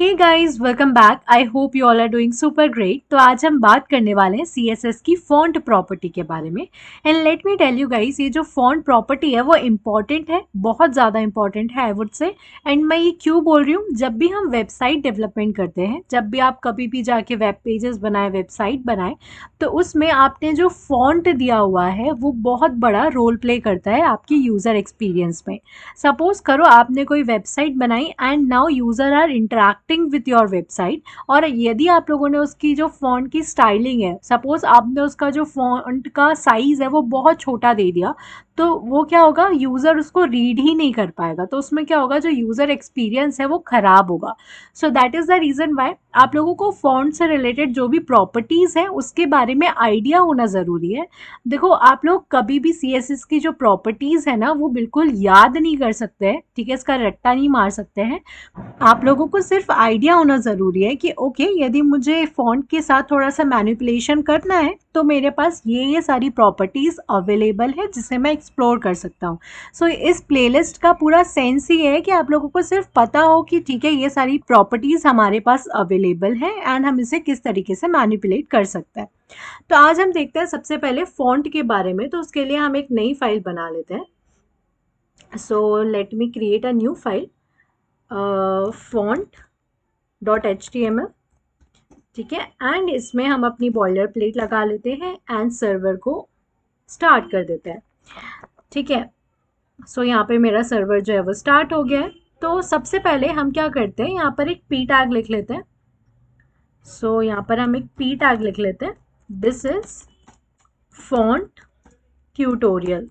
Hey guys, welcome back. I hope you all are doing super great. तो आज हम बात करने वाले हैं सीएसएस की फॉन्ट प्रॉपर्टी के बारे में। And let me tell you guys, ये जो फॉन्ट प्रॉपर्टी है वो इम्पॉर्टेंट है, बहुत ज़्यादा इम्पॉर्टेंट है आई वुड से। एंड मैं ये क्यों बोल रही हूँ, जब भी हम वेबसाइट डेवलपमेंट करते हैं, जब भी आप कभी भी जाके वेब पेजेस बनाए, वेबसाइट बनाए, तो उसमें आपने जो फॉन्ट दिया हुआ है वो बहुत बड़ा रोल प्ले करता है आपकी यूज़र एक्सपीरियंस में। सपोज करो आपने कोई वेबसाइट बनाई and now user are interacting with your website, और यदि आप लोगों ने उसकी जो फॉन्ट की स्टाइलिंग है, सपोज आपने उसका जो फॉन्ट का साइज़ है वो बहुत छोटा दे दिया, तो वो क्या होगा, यूज़र उसको रीड ही नहीं कर पाएगा। तो उसमें क्या होगा, जो यूज़र एक्सपीरियंस है वो ख़राब होगा। So that is the reason why आप लोगों को फॉन्ट से रिलेटेड जो भी प्रॉपर्टीज़ हैं उसके बारे में आइडिया होना ज़रूरी है। देखो, आप लोग कभी भी सीएसएस की जो प्रॉपर्टीज़ है ना वो बिल्कुल याद नहीं कर सकते हैं, ठीक है, इसका रट्टा नहीं मार सकते हैं। आप लोगों को सिर्फ आइडिया होना ज़रूरी है कि ओके, यदि मुझे फ़ॉन्ट के साथ थोड़ा सा मैनिपुलेशन करना है तो मेरे पास ये सारी प्रॉपर्टीज़ अवेलेबल है जिसे मैं एक्सप्लोर कर सकता हूँ। सो इस प्लेलिस्ट का पूरा सेंस ही है कि आप लोगों को सिर्फ पता हो कि ठीक है, ये सारी प्रॉपर्टीज़ हमारे पास अवेलेबल है एंड हम इसे किस तरीके से मैनिपुलेट कर सकते हैं। तो आज हम देखते हैं सबसे पहले फ़ॉन्ट के बारे में। तो उसके लिए हम एक नई फाइल बना लेते हैं। So let me create a new file, font.html, ठीक है। एंड इसमें हम अपनी बॉयलर प्लेट लगा लेते हैं एंड सर्वर को स्टार्ट कर देते हैं, ठीक है। सो यहाँ पे मेरा सर्वर जो है वो स्टार्ट हो गया है। तो सबसे पहले हम क्या करते हैं, यहाँ पर एक पी टैग लिख लेते हैं। सो यहाँ पर हम एक पी टैग लिख लेते हैं, दिस इज फॉन्ट ट्यूटोरियल,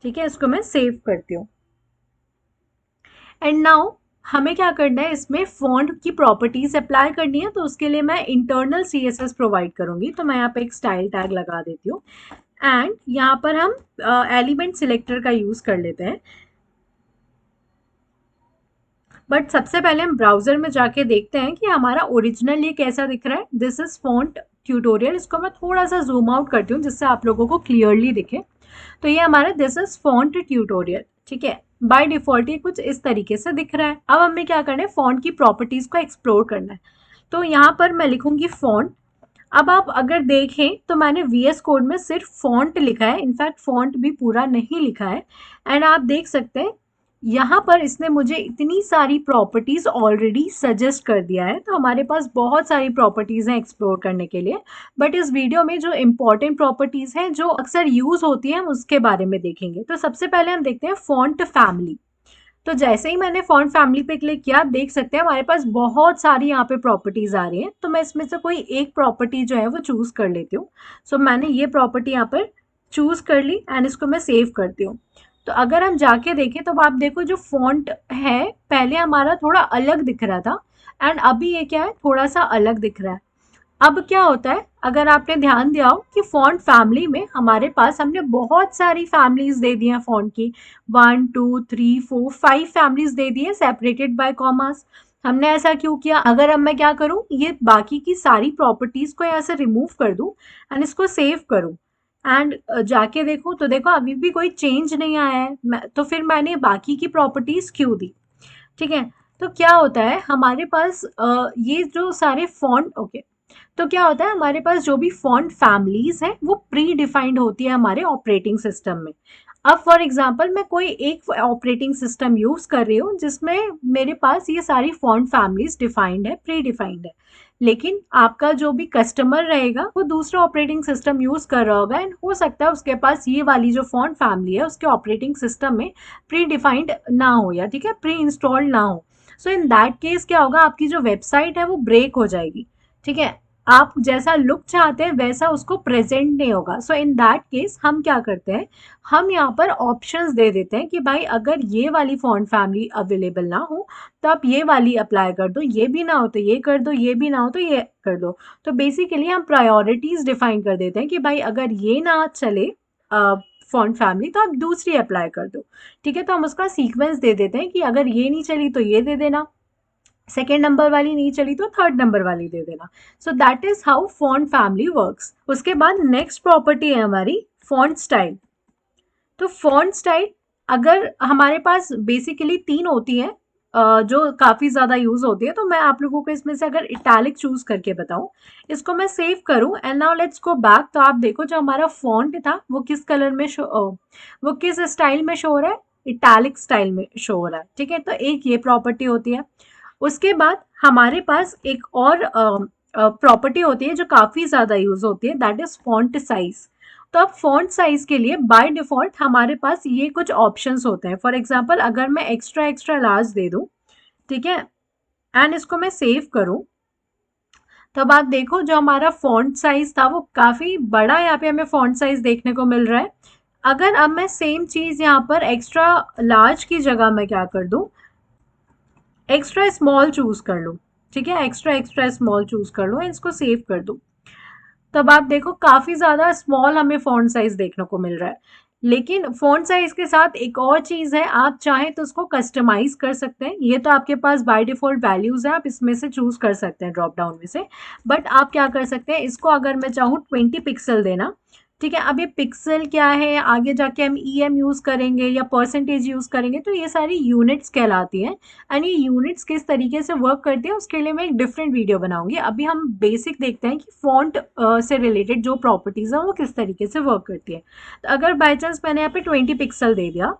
ठीक है। इसको मैं सेव करती हूँ। एंड नाउ हमें क्या करना है, इसमें फॉन्ट की प्रॉपर्टीज अप्लाई करनी है। तो उसके लिए मैं इंटरनल सीएसएस प्रोवाइड करूंगी। तो मैं यहाँ पे एक स्टाइल टैग लगा देती हूँ एंड यहाँ पर हम एलिमेंट सिलेक्टर का यूज कर लेते हैं। बट सबसे पहले हम ब्राउजर में जाके देखते हैं कि हमारा ओरिजिनल ये कैसा दिख रहा है। This is font tutorial. इसको मैं थोड़ा सा जूम आउट करती हूँ जिससे आप लोगों को क्लियरली दिखे। तो ये हमारा दिस इज फॉन्ट ट्यूटोरियल, ठीक है। बाय डिफॉल्ट ये कुछ इस तरीके से दिख रहा है। अब हमें क्या करना है, फॉन्ट की प्रॉपर्टीज को एक्सप्लोर करना है। तो यहाँ पर मैं लिखूंगी फॉन्ट। अब आप अगर देखें तो मैंने वीएस कोड में सिर्फ फॉन्ट लिखा है, इनफैक्ट फॉन्ट भी पूरा नहीं लिखा है। एंड आप देख सकते हैं यहाँ पर इसने मुझे इतनी सारी प्रॉपर्टीज ऑलरेडी सजेस्ट कर दिया है। तो हमारे पास बहुत सारी प्रॉपर्टीज हैं एक्सप्लोर करने के लिए। बट इस वीडियो में जो इंपॉर्टेंट प्रॉपर्टीज हैं जो अक्सर यूज होती हैं हम उसके बारे में देखेंगे। तो सबसे पहले हम देखते हैं फॉन्ट फैमिली। तो जैसे ही मैंने फॉन्ट फैमिली पे क्लिक किया, आप देख सकते हैं हमारे पास बहुत सारी यहाँ पे प्रॉपर्टीज आ रही हैं। तो मैं इसमें से कोई एक प्रॉपर्टी जो है वो चूज कर लेती हूँ। सो मैंने ये प्रॉपर्टी यहाँ पर चूज कर ली एंड इसको मैं सेव करती हूँ। तो अगर हम जाके देखें तो आप देखो, जो फॉन्ट है पहले हमारा थोड़ा अलग दिख रहा था एंड अभी ये क्या है, थोड़ा सा अलग दिख रहा है। अब क्या होता है, अगर आपने ध्यान दिया हो कि फॉन्ट फैमिली में हमारे पास हमने बहुत सारी फैमिलीज दे दी हैं फॉन्ट की। 1 2 3 4 5 फैमिलीज दे दी है सेपरेटेड बाय कॉमास। हमने ऐसा क्यों किया? अगर अब मैं क्या करूं, ये बाकी की सारी प्रॉपर्टीज को यहाँ से रिमूव कर दूं एंड इसको सेव करूं एंड जाके देखूं तो देखो अभी भी कोई चेंज नहीं आया है। तो फिर मैंने बाकी की प्रॉपर्टीज क्यों दी, ठीक है। तो क्या होता है हमारे पास ये जो सारे फॉन्ट, ओके, तो क्या होता है हमारे पास जो भी फॉन्ट फैमिलीज हैं वो प्री डिफाइंड होती है हमारे ऑपरेटिंग सिस्टम में। अब फॉर एग्जांपल मैं कोई एक ऑपरेटिंग सिस्टम यूज कर रही हूँ जिसमें मेरे पास ये सारी फॉन्ट फैमिलीज डिफाइंड है, प्री डिफाइंड है। लेकिन आपका जो भी कस्टमर रहेगा वो दूसरा ऑपरेटिंग सिस्टम यूज कर रहा होगा एंड हो सकता है उसके पास ये वाली जो फॉन्ट फैमिली है उसके ऑपरेटिंग सिस्टम में प्री डिफाइंड ना हो, या ठीक है, प्री इंस्टॉल्ड ना हो। सो इन दैट केस क्या होगा, आपकी जो वेबसाइट है वो ब्रेक हो जाएगी, ठीक है। आप जैसा लुक चाहते हैं वैसा उसको प्रेजेंट नहीं होगा। सो इन दैट केस हम क्या करते हैं, हम यहाँ पर ऑप्शंस दे देते हैं कि भाई अगर ये वाली फॉन्ट फैमिली अवेलेबल ना हो तो आप ये वाली अप्लाई कर दो, ये भी ना हो तो ये कर दो, ये भी ना हो तो ये कर दो। तो बेसिकली हम प्रायोरिटीज डिफाइन कर देते हैं कि भाई अगर ये ना चले फॉन्ट फैमिली तो आप दूसरी अप्लाई कर दो, ठीक है। तो हम उसका सीक्वेंस दे देते हैं कि अगर ये नहीं चली तो ये दे देना, सेकेंड नंबर वाली नहीं चली तो थर्ड नंबर वाली दे देना। So that is how font family works. उसके बाद नेक्स्ट प्रॉपर्टी है हमारी फॉन्ट स्टाइल। तो फॉन्ट स्टाइल अगर हमारे पास बेसिकली तीन होती हैं, जो काफ़ी ज़्यादा यूज़ होती है, तो मैं आप लोगों को इसमें से अगर इटैलिक चूज़ करके बताऊँ, इसको मैं सेव करूँ and now let's go back. तो आप देखो जो हमारा फ़ॉन्ट था वो किस कलर में वो किस स्टाइल में शो हो रहा है? इटैलिक स्टाइल में शो हो रहा है, ठीक है? तो एक ये प्रॉपर्टी होती है। उसके बाद हमारे पास एक और प्रॉपर्टी होती है जो काफ़ी ज़्यादा यूज़ होती है, दैट इज़ फ़ॉन्ट साइज़। तो अब फ़ॉन्ट साइज़ के लिए बाय डिफ़ॉल्ट हमारे पास ये कुछ ऑप्शंस होते हैं। फॉर एग्ज़ाम्पल अगर मैं एक्स्ट्रा एक्स्ट्रा लार्ज दे दूँ, ठीक है? एंड इसको मैं सेव करूँ, तब आप देखो जो हमारा फ़ॉन्ट साइज़ था वो काफ़ी बड़ा यहाँ पे हमें फ़ॉन्ट साइज़ देखने को मिल रहा है। अगर अब मैं सेम चीज़ यहाँ पर एक्स्ट्रा लार्ज की जगह मैं क्या कर दूँ, एक्स्ट्रा स्मॉल चूज़ कर लूँ, ठीक है? एक्स्ट्रा एक्स्ट्रा स्मॉल चूज़ कर लूँ, इसको सेव कर दूँ। तब आप देखो काफ़ी ज़्यादा स्मॉल हमें फ़ॉन्ट साइज़ देखने को मिल रहा है। लेकिन फ़ॉन्ट साइज़ के साथ एक और चीज़ है, आप चाहें तो उसको कस्टमाइज़ कर सकते हैं। ये तो आपके पास बाय डिफ़ॉल्ट वैल्यूज़ हैं, आप इसमें से चूज़ कर सकते हैं ड्रॉप डाउन में से। बट आप क्या कर सकते हैं, इसको अगर मैं चाहूँ 20 पिक्सल देना, ठीक है? अब ये पिक्सल क्या है, आगे जाके हम ईएम यूज़ करेंगे या परसेंटेज यूज़ करेंगे, तो ये सारी यूनिट्स कहलाती हैं। एंड ये यूनिट्स किस तरीके से वर्क करती है उसके लिए मैं एक डिफरेंट वीडियो बनाऊंगी। अभी हम बेसिक देखते हैं कि फॉन्ट से रिलेटेड जो प्रॉपर्टीज है वो किस तरीके से वर्क करती है। तो अगर बाय चांस मैंने यहाँ पे 20 पिक्सल दे दिया,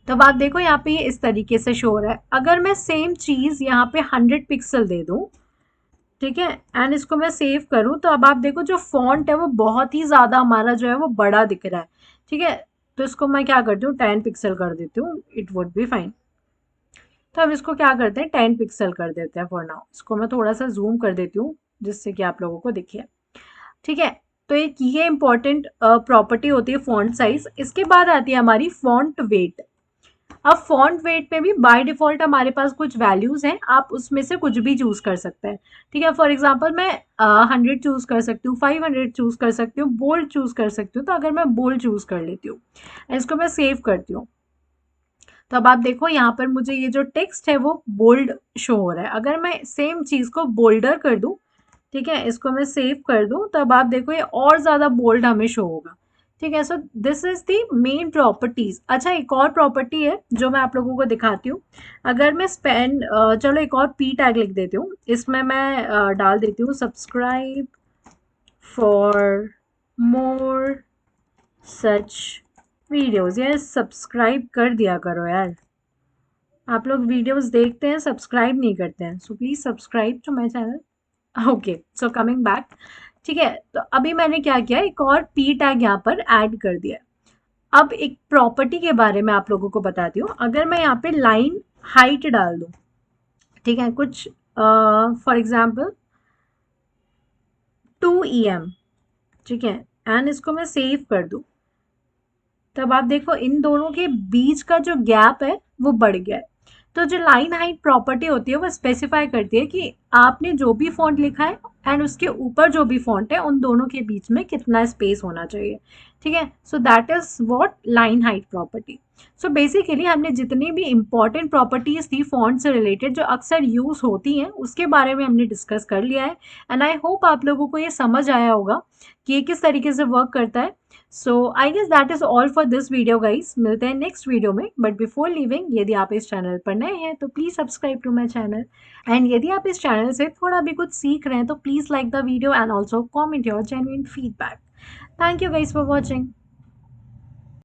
तब आप देखो यहाँ पे ये इस तरीके से शो हो रहा है। अगर मैं सेम चीज़ यहाँ पे 100 पिक्सल दे दूँ, ठीक है, एंड इसको मैं सेव करूँ, तो अब आप देखो जो फॉन्ट है वो बहुत ही ज़्यादा हमारा जो है वो बड़ा दिख रहा है, ठीक है? तो इसको मैं क्या करती हूँ, 10 पिक्सल कर देती हूँ, इट वुड बी फाइन। तो हम इसको क्या करते हैं, 10 पिक्सल कर देते हैं फॉर नाउ। इसको मैं थोड़ा सा जूम कर देती हूँ जिससे कि आप लोगों को दिखे, ठीक है? तो एक ये इंपॉर्टेंट प्रॉपर्टी होती है फॉन्ट साइज। इसके बाद आती है हमारी फॉन्ट वेट। अब फॉन्ट वेट पे भी बाय डिफॉल्ट हमारे पास कुछ वैल्यूज हैं, आप उसमें से कुछ भी चूज कर सकते हैं, ठीक है? फॉर एग्जाम्पल मैं 100 चूज कर सकती हूँ, 500 चूज कर सकती हूँ, बोल्ड चूज कर सकती हूँ। तो अगर मैं बोल्ड चूज कर लेती हूँ, इसको मैं सेव करती हूँ, तो अब आप देखो यहाँ पर मुझे ये जो टेक्स्ट है वो बोल्ड शो हो रहा है। अगर मैं सेम चीज़ को बोल्डर कर दूँ, ठीक है, इसको मैं सेव कर दूँ, तब आप देखो ये और ज़्यादा बोल्ड हमें शो होगा, ठीक है? So this is the main properties. अच्छा, एक और प्रॉपर्टी है जो मैं आप लोगों को दिखाती हूँ। अगर मैं स्पेन चलो एक और पी टैग लिख देती हूँ, इसमें मैं डाल देती हूँ subscribe for more such videos. यार सब्सक्राइब कर दिया करो यार, आप लोग वीडियोस देखते हैं, सब्सक्राइब नहीं करते हैं, so please subscribe to my channel. Okay, so coming back, ठीक है? तो अभी मैंने क्या किया, एक और पी टैग यहाँ पर ऐड कर दिया है। अब एक प्रॉपर्टी के बारे में आप लोगों को बताती हूँ। अगर मैं यहाँ पे लाइन हाइट डाल दूँ, ठीक है, कुछ फॉर एग्जाम्पल 2 EM, ठीक है, एंड इसको मैं सेव कर दूँ, तब आप देखो इन दोनों के बीच का जो गैप है वो बढ़ गया है। तो जो लाइन हाइट प्रॉपर्टी होती है वो स्पेसिफाई करती है कि आपने जो भी फॉन्ट लिखा है एंड उसके ऊपर जो भी फॉन्ट है उन दोनों के बीच में कितना स्पेस होना चाहिए, ठीक है? So that is what line height property. So basically हमने जितनी भी इंपॉर्टेंट प्रॉपर्टीज थी फॉन्ट से रिलेटेड जो अक्सर यूज होती हैं उसके बारे में हमने डिस्कस कर लिया है। एंड आई होप आप लोगों को ये समझ आया होगा कि ये किस तरीके से वर्क करता है। So I guess that is all for this video guys. मिलते हैं नेक्स्ट वीडियो में, बट बिफोर लिविंग यदि आप इस चैनल पर नए हैं तो please subscribe to my channel. And यदि आप इस चैनल से थोड़ा भी कुछ सीख रहे हैं तो please like the video and also comment your genuine feedback. Thank you guys for watching.